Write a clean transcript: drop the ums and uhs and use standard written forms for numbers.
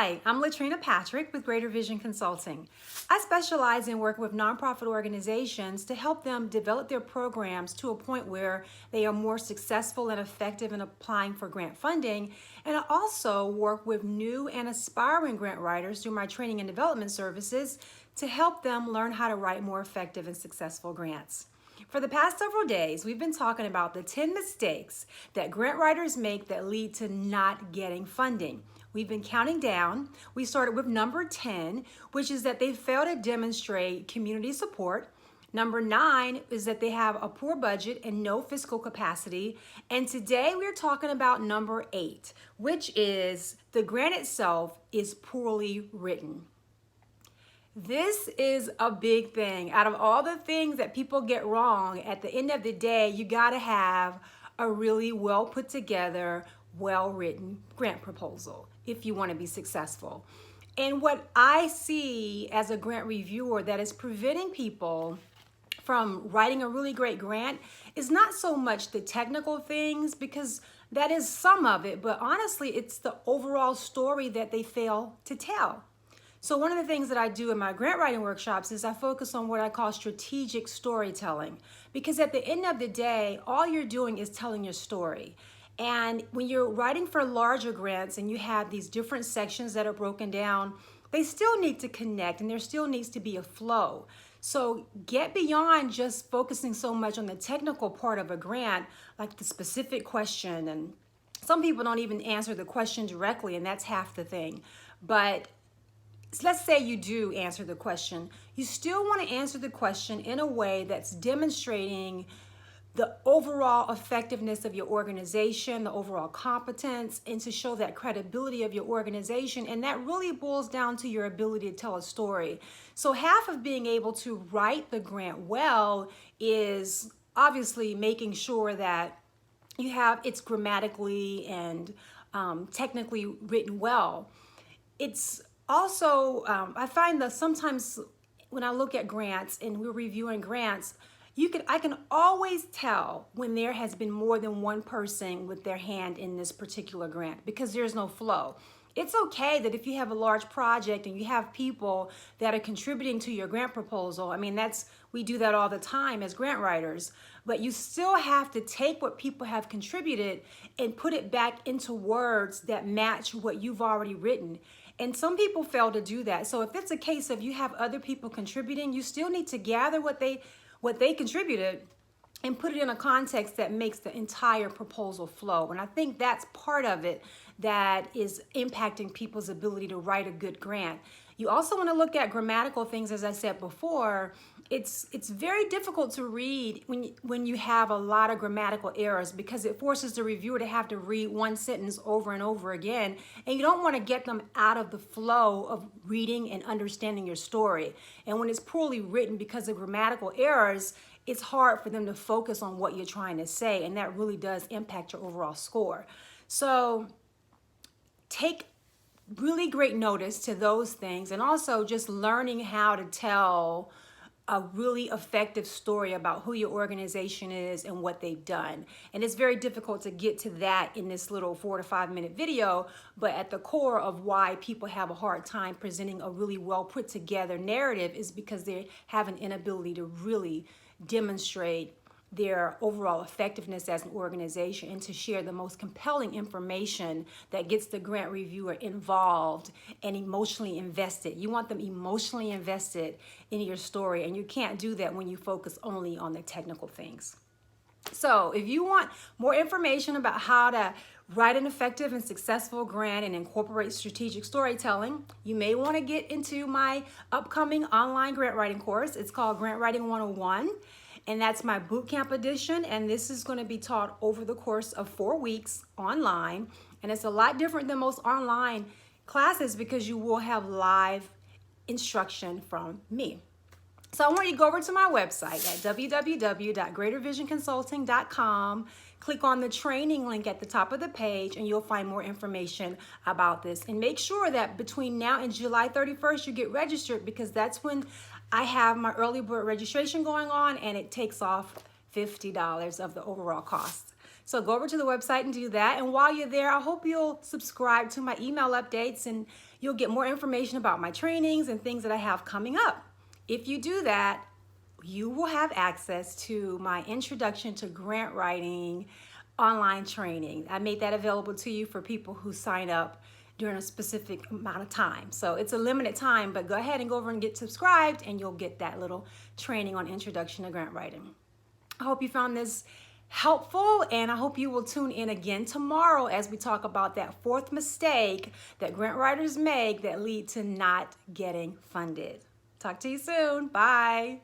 Hi, I'm Latrina Patrick with Greater Vision Consulting. I specialize in working with nonprofit organizations to help them develop their programs to a point where they are more successful and effective in applying for grant funding. And I also work with new and aspiring grant writers through my training and development services to help them learn how to write more effective and successful grants. For the past several days, we've been talking about the 10 mistakes that grant writers make that lead to not getting funding. We've been counting down. We started with number 10, which is that they fail to demonstrate community support. Number 9 is that they have a poor budget and no fiscal capacity. And today we're talking about number 8, which is the grant itself is poorly written. This is a big thing. Out of all the things that people get wrong, at the end of the day, you gotta have a really well put together, well-written grant proposal if you wanna be successful. And what I see as a grant reviewer that is preventing people from writing a really great grant is not so much the technical things, because that is some of it, but honestly, it's the overall story that they fail to tell. So one of the things that I do in my grant writing workshops is I focus on what I call strategic storytelling, because at the end of the day, all you're doing is telling your story. And when you're writing for larger grants and you have these different sections that are broken down, they still need to connect and there still needs to be a flow. So get beyond just focusing so much on the technical part of a grant, like the specific question. And some people don't even answer the question directly, and that's half the thing. But let's say you do answer the question. You still want to answer the question in a way that's demonstrating the overall effectiveness of your organization, the overall competence, and to show that credibility of your organization. And that really boils down to your ability to tell a story. So half of being able to write the grant well is obviously making sure that you have it's grammatically and technically written well. It's also, I find that sometimes when I look at grants and we're reviewing grants, I can always tell when there has been more than one person with their hand in this particular grant, because there's no flow. It's okay that if you have a large project and you have people that are contributing to your grant proposal, I mean, we do that all the time as grant writers, but you still have to take what people have contributed and put it back into words that match what you've already written. And some people fail to do that. So if it's a case of you have other people contributing, you still need to gather what they contributed and put it in a context that makes the entire proposal flow. And I think that's part of it that is impacting people's ability to write a good grant. You also want to look at grammatical things, as I said before. It's very difficult to read when you have a lot of grammatical errors, because it forces the reviewer to have to read one sentence over and over again, and you don't want to get them out of the flow of reading and understanding your story. And when it's poorly written because of grammatical errors, it's hard for them to focus on what you're trying to say, and that really does impact your overall score. So take really great notice to those things, and also just learning how to tell a really effective story about who your organization is and what they've done. And it's very difficult to get to that in this little 4 to 5 minute video, but at the core of why people have a hard time presenting a really well put together narrative is because they have an inability to really demonstrate their overall effectiveness as an organization and to share the most compelling information that gets the grant reviewer involved and emotionally invested. You want them emotionally invested in your story, and you can't do that when you focus only on the technical things. So if you want more information about how to write an effective and successful grant and incorporate strategic storytelling, you may want to get into my upcoming online grant writing course. It's called Grant Writing 101. And that's my bootcamp edition, and this is going to be taught over the course of 4 weeks online. And it's a lot different than most online classes because you will have live instruction from me. So I want you to go over to my website at www.greatervisionconsulting.com. Click on the training link at the top of the page and you'll find more information about this. And make sure that between now and July 31st, you get registered, because that's when I have my early bird registration going on, and it takes off $50 of the overall cost. So go over to the website and do that. And while you're there, I hope you'll subscribe to my email updates and you'll get more information about my trainings and things that I have coming up. If you do that, you will have access to my Introduction to Grant Writing online training. I made that available to you for people who sign up during a specific amount of time. So it's a limited time, but go ahead and go over and get subscribed and you'll get that little training on Introduction to Grant Writing. I hope you found this helpful, and I hope you will tune in again tomorrow as we talk about that fourth mistake that grant writers make that lead to not getting funded. Talk to you soon. Bye.